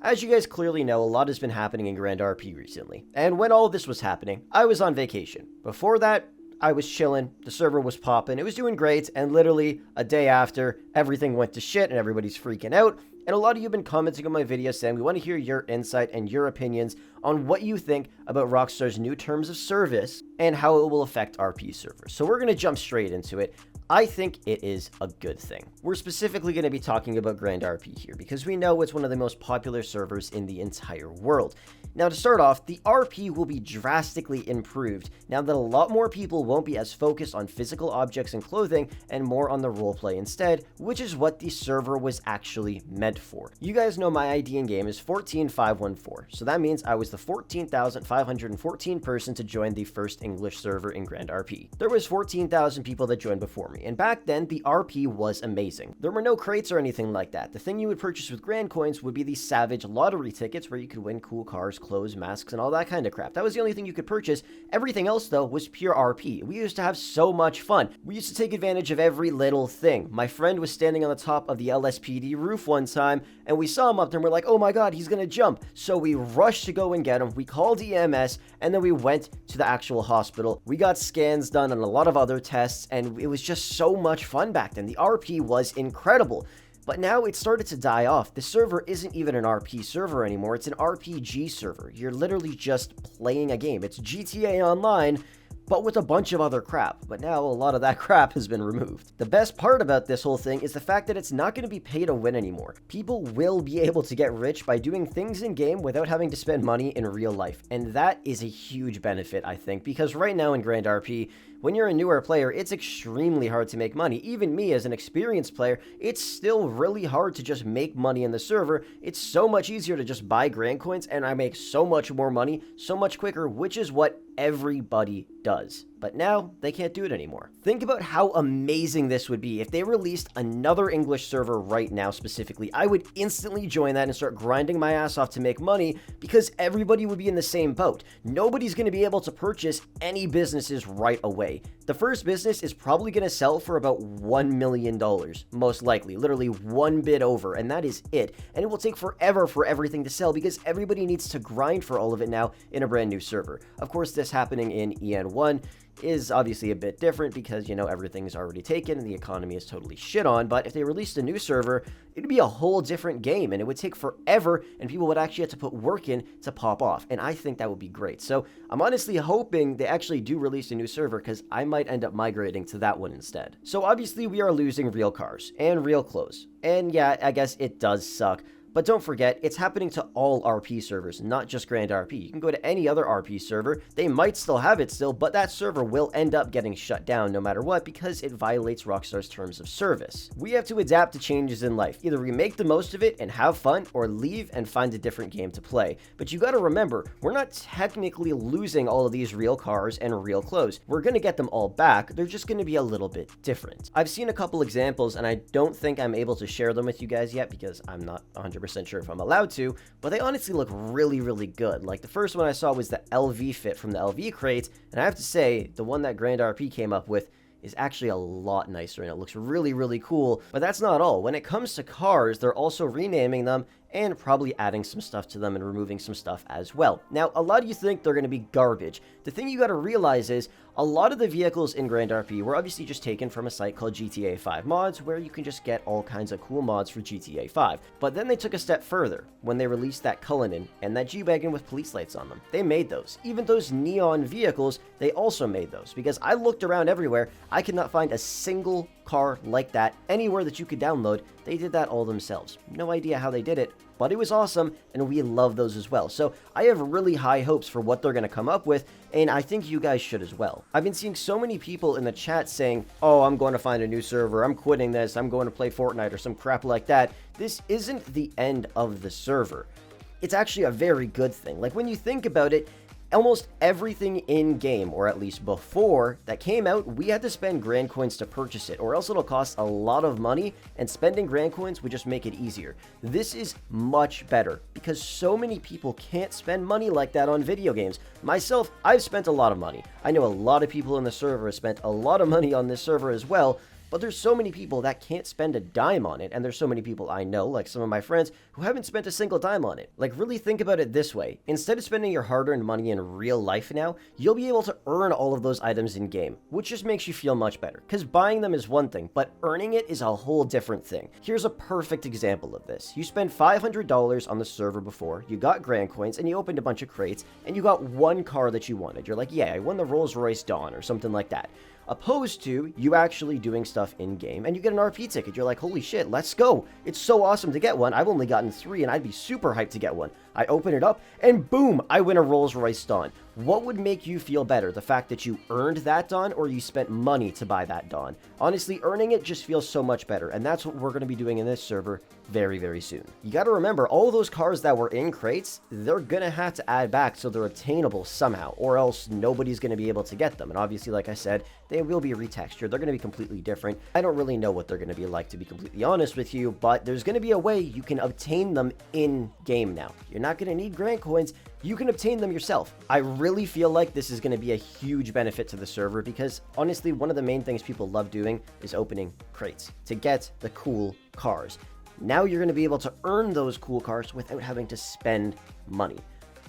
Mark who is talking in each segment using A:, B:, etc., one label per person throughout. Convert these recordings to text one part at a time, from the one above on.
A: As you guys clearly know, a lot has been happening in Grand RP recently, and when all of this was happening, I was on vacation. Before that, I was chilling, the server was popping, it was doing great, and literally a day after, everything went to shit and everybody's freaking out. And a lot of you have been commenting on my videos saying we want to hear your insight and your opinions on what you think about Rockstar's new terms of service and how it will affect RP servers. So we're going to jump straight into it. I think it is a good thing. We're specifically going to be talking about Grand RP here because we know it's one of the most popular servers in the entire world. Now, to start off, the RP will be drastically improved now that a lot more people won't be as focused on physical objects and clothing and more on the roleplay instead, which is what the server was actually meant for. You guys know my ID in game is 14514, so that means I was the 14,514 person to join the first English server in Grand RP. There was 14,000 people that joined before me, and back then the RP was amazing. There were no crates or anything like that. The thing you would purchase with Grand Coins would be the Savage lottery tickets where you could win cool cars, clothes, masks, and all that kind of crap. That was the only thing you could purchase. Everything else, though, was pure RP. We used to have so much fun. We used to take advantage of every little thing. My friend was standing on the top of the LSPD roof one time, and we saw him up there, and we're like, oh my god, he's gonna jump. So we rushed to go and get him. We called EMS, and then we went to the actual hospital. We got scans done and a lot of other tests, and it was just so much fun back then. The RP was incredible. But now it started to die off. The server isn't even an RP server anymore. It's an RPG server. You're literally just playing a game. It's GTA Online, but with a bunch of other crap. But now a lot of that crap has been removed. The best part about this whole thing is the fact that it's not going to be pay to win anymore. People will be able to get rich by doing things in game without having to spend money in real life. And that is a huge benefit, I think, because right now in Grand RP, when you're a newer player, it's extremely hard to make money. Even me as an experienced player, it's still really hard to just make money in the server. It's so much easier to just buy Grand Coins and I make so much more money, so much quicker, which is what everybody does. But now, they can't do it anymore. Think about how amazing this would be if they released another English server right now specifically. I would instantly join that and start grinding my ass off to make money because everybody would be in the same boat. Nobody's going to be able to purchase any businesses right away. The first business is probably going to sell for about $1 million, most likely, literally one bid over, and that is it. And it will take forever for everything to sell because everybody needs to grind for all of it now in a brand new server. Of course, this happening in EN1 is obviously a bit different because, you know, everything is already taken and the economy is totally shit on, but if they released a new server, it'd be a whole different game and it would take forever and people would actually have to put work in to pop off, and I think that would be great. So I'm honestly hoping they actually do release a new server because I might end up migrating to that one instead. So obviously we are losing real cars and real clothes, and yeah, I guess it does suck. But don't forget, it's happening to all RP servers, not just Grand RP. You can go to any other RP server, they might still have it still, but that server will end up getting shut down no matter what because it violates Rockstar's terms of service. We have to adapt to changes in life. Either we make the most of it and have fun, or leave and find a different game to play. But you gotta remember, we're not technically losing all of these real cars and real clothes. We're gonna get them all back, they're just gonna be a little bit different. I've seen a couple examples and I don't think I'm able to share them with you guys yet because I'm not 100% sure if I'm allowed to, but they honestly look really, really good. Like the first one I saw was the LV fit from the LV crate, and I have to say, the one that Grand RP came up with is actually a lot nicer and it looks really, really cool. But that's not all. When it comes to cars, they're also renaming them and probably adding some stuff to them and removing some stuff as well. Now, a lot of you think they're going to be garbage. The thing you got to realize is a lot of the vehicles in Grand RP were obviously just taken from a site called GTA 5 Mods, where you can just get all kinds of cool mods for GTA 5. But then they took a step further when they released that Cullinan and that G-Wagon with police lights on them. They made those. Even those neon vehicles, they also made those. Because I looked around everywhere, I could not find a single car like that anywhere that you could download. They did that all themselves. No idea how they did it, but it was awesome, and we love those as well. So I have really high hopes for what they're going to come up with, and I think you guys should as well. I've been seeing so many people in the chat saying, oh, I'm going to find a new server, I'm quitting this, I'm going to play Fortnite or some crap like that. This isn't the end of the server. It's actually a very good thing. Like, when you think about it, almost everything in game, or at least before that came out, we had to spend Grand Coins to purchase it, or else it'll cost a lot of money, and spending Grand Coins would just make it easier. This is much better because so many people can't spend money like that on video games. Myself, I've spent a lot of money. I know a lot of people in the server have spent a lot of money on this server as well, but there's so many people that can't spend a dime on it, and there's so many people I know, like some of my friends, who haven't spent a single dime on it. Like, really think about it this way. Instead of spending your hard-earned money in real life now, you'll be able to earn all of those items in-game, which just makes you feel much better. Because buying them is one thing, but earning it is a whole different thing. Here's a perfect example of this. You spent $500 on the server before, you got Grand Coins, and you opened a bunch of crates, and you got one car that you wanted. You're like, yeah, I won the Rolls-Royce Dawn, or something like that. Opposed to you actually doing stuff in-game, and you get an RP ticket. You're like, holy shit, let's go. It's so awesome to get one. I've only gotten 3, and I'd be super hyped to get one. I open it up, and boom, I win a Rolls-Royce Dawn. What would make you feel better? The fact that you earned that Dawn, or you spent money to buy that Dawn? Honestly, earning it just feels so much better, and that's what we're going to be doing in this server very, very soon. You got to remember, all those cars that were in crates, they're going to have to add back so they're obtainable somehow, or else nobody's going to be able to get them. And obviously, like I said, they will be retextured. They're going to be completely different. I don't really know what they're going to be like, to be completely honest with you, but there's going to be a way you can obtain them in-game now. You're not going to need Grand Coins. You can obtain them yourself. I really feel like this is going to be a huge benefit to the server because, honestly, one of the main things people love doing is opening crates to get the cool cars. Now you're going to be able to earn those cool cars without having to spend money.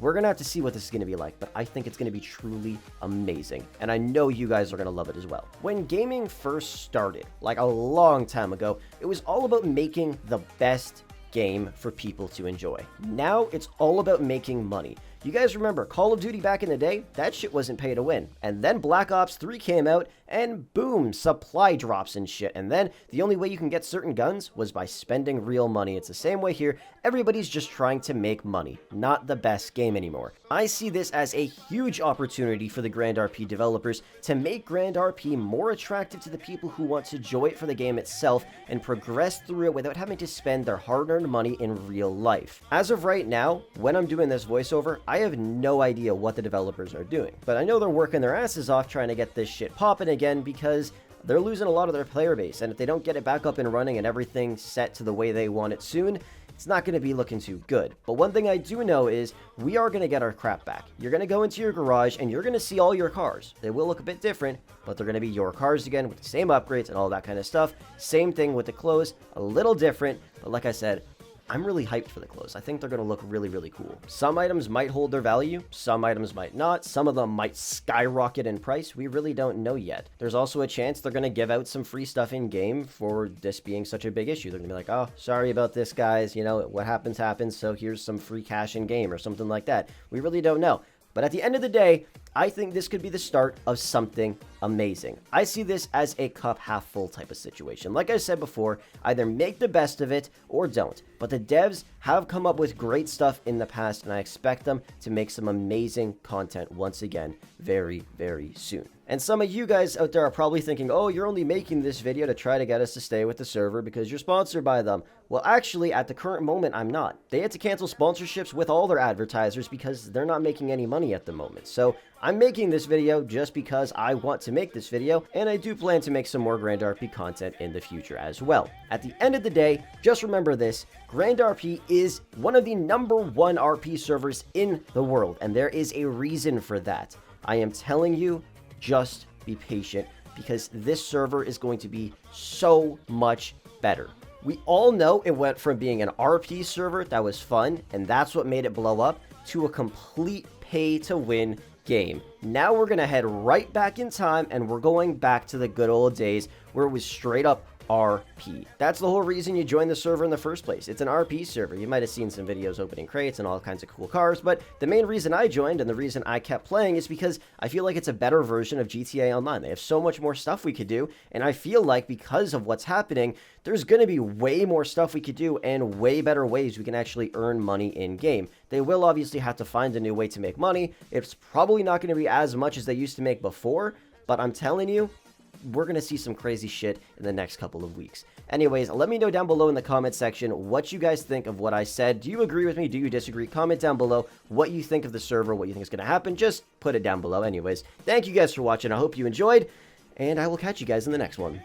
A: We're going to have to see what this is going to be like, but I think it's going to be truly amazing, and I know you guys are going to love it as well. When gaming first started, like a long time ago, it was all about making the best game for people to enjoy. Now it's all about making money. You guys remember Call of Duty back in the day? That shit wasn't pay to win. And then Black Ops 3 came out and boom, supply drops and shit. And then the only way you can get certain guns was by spending real money. It's the same way here. Everybody's just trying to make money, not the best game anymore. I see this as a huge opportunity for the Grand RP developers to make Grand RP more attractive to the people who want to enjoy it for the game itself and progress through it without having to spend their hard-earned money in real life. As of right now, when I'm doing this voiceover, I have no idea what the developers are doing, but I know they're working their asses off trying to get this shit popping again because they're losing a lot of their player base, and if they don't get it back up and running and everything set to the way they want it soon, it's not going to be looking too good. But one thing I do know is we are going to get our crap back. You're going to go into your garage and you're going to see all your cars. They will look a bit different, but they're going to be your cars again with the same upgrades and all that kind of stuff. Same thing with the clothes, a little different, but like I said, I'm really hyped for the clothes. I think they're going to look really, really cool. Some items might hold their value, some items might not, some of them might skyrocket in price. We really don't know yet. There's also a chance they're going to give out some free stuff in-game for this being such a big issue. They're going to be like, oh, sorry about this, guys. You know, what happens, happens, so here's some free cash in-game or something like that. We really don't know. But at the end of the day, I think this could be the start of something amazing. I see this as a cup half full type of situation. Like I said before, either make the best of it or don't. But the devs have come up with great stuff in the past, and I expect them to make some amazing content once again very, very soon. And some of you guys out there are probably thinking, oh, you're only making this video to try to get us to stay with the server because you're sponsored by them. Well, actually, at the current moment, I'm not. They had to cancel sponsorships with all their advertisers because they're not making any money at the moment. So I'm making this video just because I want to make this video, and I do plan to make some more Grand RP content in the future as well. At the end of the day, just remember this, Grand RP is one of the #1 RP servers in the world, and there is a reason for that. I am telling you, just be patient, because this server is going to be so much better. We all know it went from being an RP server that was fun, and that's what made it blow up, to a complete pay-to-win game. Now we're going to head right back in time, and we're going back to the good old days where it was straight up RP. That's the whole reason you joined the server in the first place. It's an RP server. You might have seen some videos opening crates and all kinds of cool cars, but the main reason I joined and the reason I kept playing is because I feel like it's a better version of GTA Online. They have so much more stuff we could do, and I feel like because of what's happening, there's going to be way more stuff we could do and way better ways we can actually earn money in-game. They will obviously have to find a new way to make money. It's probably not going to be as much as they used to make before, but I'm telling you, we're going to see some crazy shit in the next couple of weeks. Anyways, let me know down below in the comment section what you guys think of what I said. Do you agree with me? Do you disagree? Comment down below what you think of the server, what you think is going to happen. Just put it down below. Anyways, thank you guys for watching. I hope you enjoyed, and I will catch you guys in the next one.